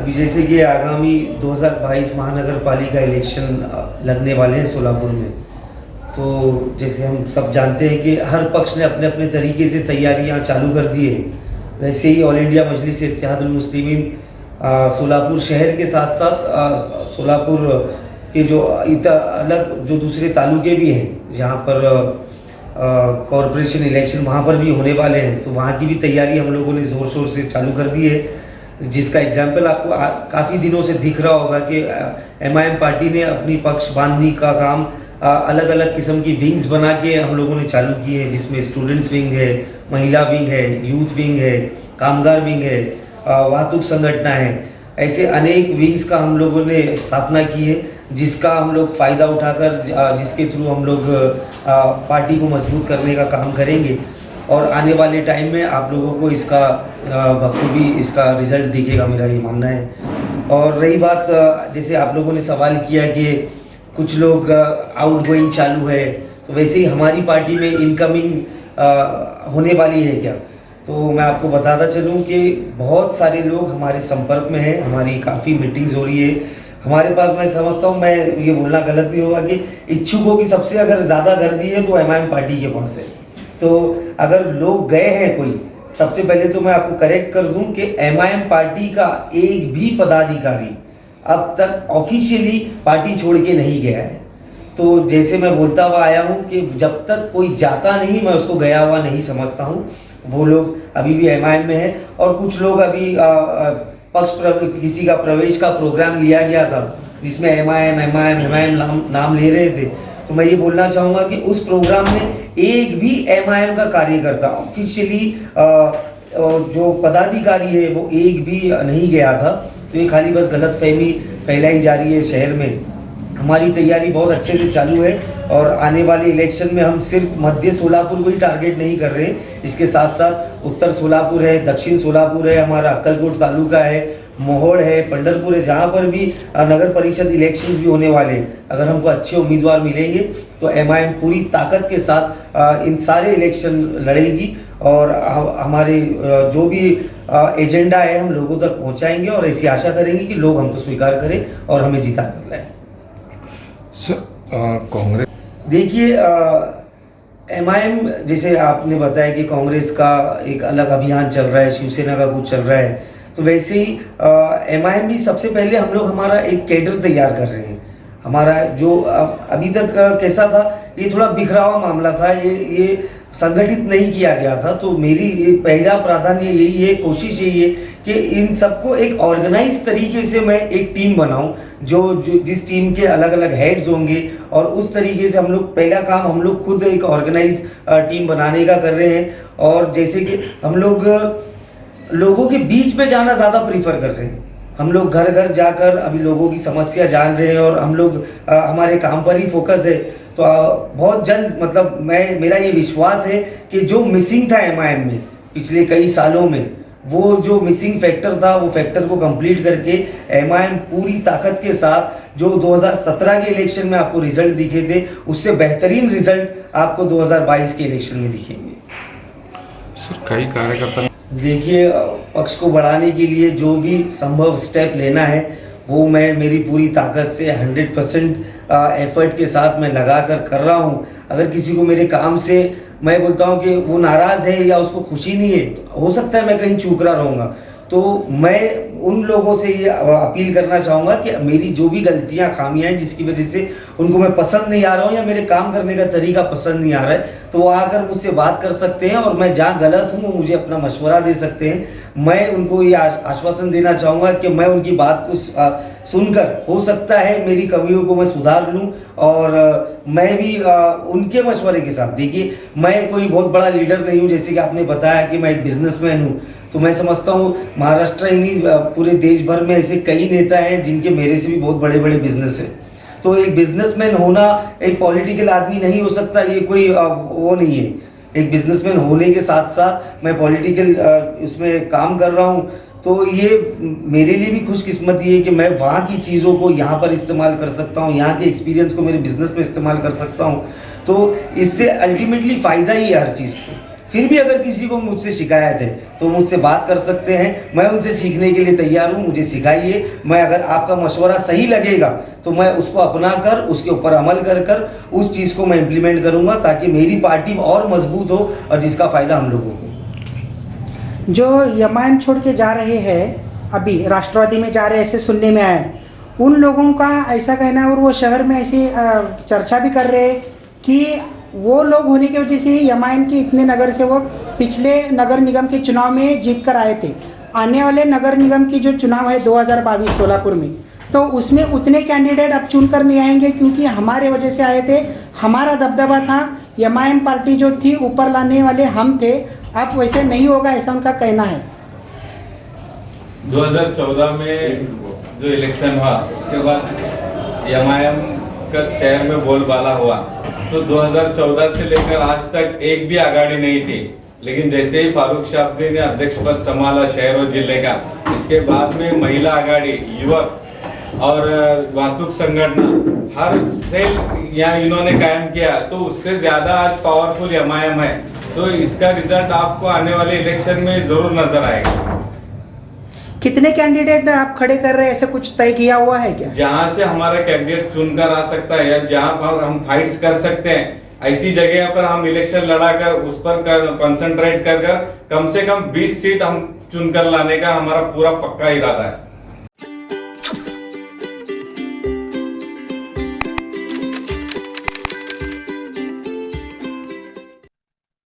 अभी जैसे कि आगामी 2022 महानगर पालिका इलेक्शन लगने वाले हैं सोलापुर में, तो जैसे हम सब जानते हैं कि हर पक्ष ने अपने अपने तरीके से तैयारियां चालू कर दी है। वैसे ही ऑल इंडिया मजलिस इत्तेहादुल मुस्लिमीन सोलापुर शहर के साथ साथ सोलापुर के जो अलग जो दूसरे तालुके भी हैं जहाँ पर कॉरपोरेशन इलेक्शन वहाँ पर भी होने वाले हैं, तो वहाँ की भी तैयारी हम लोगों ने ज़ोर शोर से चालू कर दी है। जिसका एग्जाम्पल आपको काफ़ी दिनों से दिख रहा होगा कि MIM पार्टी ने अपनी पक्ष बांधने का काम अलग अलग किस्म की विंग्स बना के हम लोगों ने चालू की है, जिसमें स्टूडेंट्स विंग है, महिला विंग है, यूथ विंग है, कामगार विंग है, वाहतुक संगठन है। ऐसे अनेक विंग्स का हम लोगों ने स्थापना की है, जिसका हम लोग फ़ायदा उठाकर जिसके थ्रू हम लोग पार्टी को मजबूत करने का काम करेंगे और आने वाले टाइम में आप लोगों को इसका बखूबी इसका रिज़ल्ट दिखेगा, मेरा ये मानना है। और रही बात जैसे आप लोगों ने सवाल किया कि कुछ लोग आउटगोइंग चालू है, तो वैसे ही हमारी पार्टी में इनकमिंग होने वाली है क्या, तो मैं आपको बताता चलूँ कि बहुत सारे लोग हमारे संपर्क में हैं, हमारी काफ़ी मीटिंग्स हो रही है हमारे पास। मैं समझता हूँ, मैं ये बोलना गलत नहीं होगा कि इच्छुकों की सबसे अगर ज़्यादा गर्दी है तो MIM पार्टी के पास है। तो अगर लोग गए हैं कोई, सबसे पहले तो मैं आपको करेक्ट कर दूं कि MIM पार्टी का एक भी पदाधिकारी अब तक ऑफिशियली पार्टी छोड़ के नहीं गया है। तो जैसे मैं बोलता हुआ आया हूं कि जब तक कोई जाता नहीं मैं उसको गया हुआ नहीं समझता हूं। वो लोग अभी भी MIM में है और कुछ लोग अभी किसी का प्रवेश का प्रोग्राम लिया गया था जिसमें MIM नाम ले रहे थे। तो मैं ये बोलना चाहूँगा कि उस प्रोग्राम में एक भी MIM का कार्यकर्ता ऑफिशियली जो पदाधिकारी है वो एक भी नहीं गया था। तो ये खाली बस गलतफहमी फैलाई जा रही है शहर में। हमारी तैयारी बहुत अच्छे से चालू है और आने वाले इलेक्शन में हम सिर्फ मध्य सोलापुर को ही टारगेट नहीं कर रहे हैं, इसके साथ साथ उत्तर सोलापुर है, दक्षिण सोलापुर है, हमारा अक्कलकोट तालुका है, मोहोड़ है, पंढरपुर है, जहाँ पर भी नगर परिषद इलेक्शंस भी होने वाले हैं। अगर हमको अच्छे उम्मीदवार मिलेंगे तो MIM पूरी ताकत के साथ इन सारे इलेक्शन लड़ेगी और हमारे जो भी एजेंडा है हम लोगों तक पहुँचाएंगे और ऐसी आशा करेंगे कि लोग हमको स्वीकार करें और हमें जीता कर लाएं। कांग्रेस देखिए, MIM जैसे आपने बताया कि कांग्रेस का एक अलग अभियान चल रहा है, शिवसेना का कुछ चल रहा है, तो वैसे ही MIM भी सबसे पहले हम लोग हमारा एक कैडर तैयार कर रहे हैं। हमारा जो अभी तक कैसा था, ये थोड़ा बिखरा हुआ मामला था, ये संगठित नहीं किया गया था। तो मेरी पहला प्राधान्य यही है, कोशिश यही है कि इन सबको एक ऑर्गेनाइज तरीके से मैं एक टीम बनाऊं, जो जिस टीम के अलग अलग हेड्स होंगे और उस तरीके से हम लोग पहला काम हम लोग खुद एक ऑर्गेनाइज टीम बनाने का कर रहे हैं। और जैसे कि हम लोग लोगों के बीच में जाना ज़्यादा प्रीफर कर रहे हैं। हम लोग घर घर जाकर अभी लोगों की समस्या जान रहे हैं और हम लोग हमारे काम पर ही फोकस है। तो बहुत जल्द मतलब मेरा ये विश्वास है कि जो मिसिंग था MIM में पिछले कई सालों में, वो जो मिसिंग फैक्टर था वो फैक्टर को कंप्लीट करके MIM पूरी ताकत के साथ जो 2017 के इलेक्शन में आपको रिजल्ट दिखे थे उससे बेहतरीन रिजल्ट आपको 2022 के इलेक्शन में दिखेंगे। सर, कई कार्यकर्ता देखिए, पक्ष को बढ़ाने के लिए जो भी संभव स्टेप लेना है वो मैं मेरी पूरी ताकत से 100% एफर्ट के साथ मैं लगा कर रहा हूँ। अगर किसी को मेरे काम से मैं बोलता हूँ कि वो नाराज़ है या उसको खुशी नहीं है, तो हो सकता है मैं कहीं चूक रहा रहूँगा, तो मैं उन लोगों से ये अपील करना चाहूँगा कि मेरी जो भी गलतियाँ खामियाँ हैं जिसकी वजह से उनको मैं पसंद नहीं आ रहा हूँ या मेरे काम करने का तरीका पसंद नहीं आ रहा है, तो वो आकर मुझसे बात कर सकते हैं और मैं जहाँ गलत हूँ वो मुझे अपना मशवरा दे सकते हैं। मैं उनको ये आश्वासन देना चाहूँगा कि मैं उनकी बात को सुनकर हो सकता है मेरी कमियों को मैं सुधार लूँ और मैं भी उनके मशवरे के साथ, देखिए मैं कोई बहुत बड़ा लीडर नहीं हूँ, जैसे कि आपने बताया कि मैं एक बिजनेसमैन हूँ, तो मैं समझता हूँ महाराष्ट्र ही नहीं पूरे देश भर में ऐसे कई नेता हैं जिनके मेरे से भी बहुत बड़े बड़े बिजनेस हैं। तो एक बिजनेसमैन होना एक पॉलिटिकल आदमी नहीं हो सकता, ये कोई वो नहीं है। एक बिजनेसमैन होने के साथ साथ मैं पॉलिटिकल इसमें काम कर रहा हूँ, तो ये मेरे लिए भी खुशकिस्मती है कि मैं वहाँ की चीज़ों को यहाँ पर इस्तेमाल कर सकता हूँ, यहाँ के एक्सपीरियंस को मेरे बिजनेस में इस्तेमाल कर सकता हूँ। तो इससे अल्टीमेटली फ़ायदा ही है, हर चीज़ को फिर भी अगर किसी को मुझसे शिकायत है तो मुझसे बात कर सकते हैं, मैं उनसे सीखने के लिए तैयार हूँ, मुझे सिखाइए। मैं अगर आपका मशवरा सही लगेगा तो मैं उसको अपना कर उसके ऊपर अमल कर उस चीज़ को मैं इम्प्लीमेंट करूँगा ताकि मेरी पार्टी और मजबूत हो और जिसका फ़ायदा हम लोगों को। जो एमआईएम छोड़ के जा रहे हैं अभी राष्ट्रवादी में जा रहे हैं ऐसे सुनने में आया है, उन लोगों का ऐसा कहना है और वो शहर में ऐसी चर्चा भी कर रहे हैं कि वो लोग होने की वजह से ही एमआईएम के इतने नगर सेवक पिछले नगर निगम के चुनाव में जीत कर आए थे। आने वाले नगर निगम की जो चुनाव है 2022 सोलापुर में, तो उसमें उतने कैंडिडेट अब चुन कर नहीं आएंगे क्योंकि हमारे वजह से आए थे, हमारा दबदबा था, एमआईएम पार्टी जो थी ऊपर लाने वाले हम थे। अब वैसे नहीं होगा ऐसा उनका कहना है। 2014 में जो इलेक्शन हुआ उसके बाद एमआईएम का शहर में बोलबाला हुआ, तो 2014 से लेकर आज तक एक भी आगाड़ी नहीं थी। लेकिन जैसे ही फारूक शाब्दी ने अध्यक्ष पद संभाला शहर और जिले का, इसके बाद में महिला आगाड़ी, युवक और वाहतुक संगठन हर सेल यहाँ इन्होंने कायम किया, तो उससे ज्यादा आज पावरफुल एमआईएम है। तो इसका रिजल्ट आपको आने वाले इलेक्शन में जरूर नजर आएगा। कितने कैंडिडेट आप खड़े कर रहे हैं, ऐसा कुछ तय किया हुआ है क्या? जहां से हमारा कैंडिडेट चुनकर आ सकता है या जहां पर हम फाइट्स कर सकते हैं, ऐसी जगह पर हम इलेक्शन लड़ाकर उस पर कंसंट्रेट कर कम से कम 20 सीट हम चुनकर लाने का हमारा पूरा पक्का इरादा है।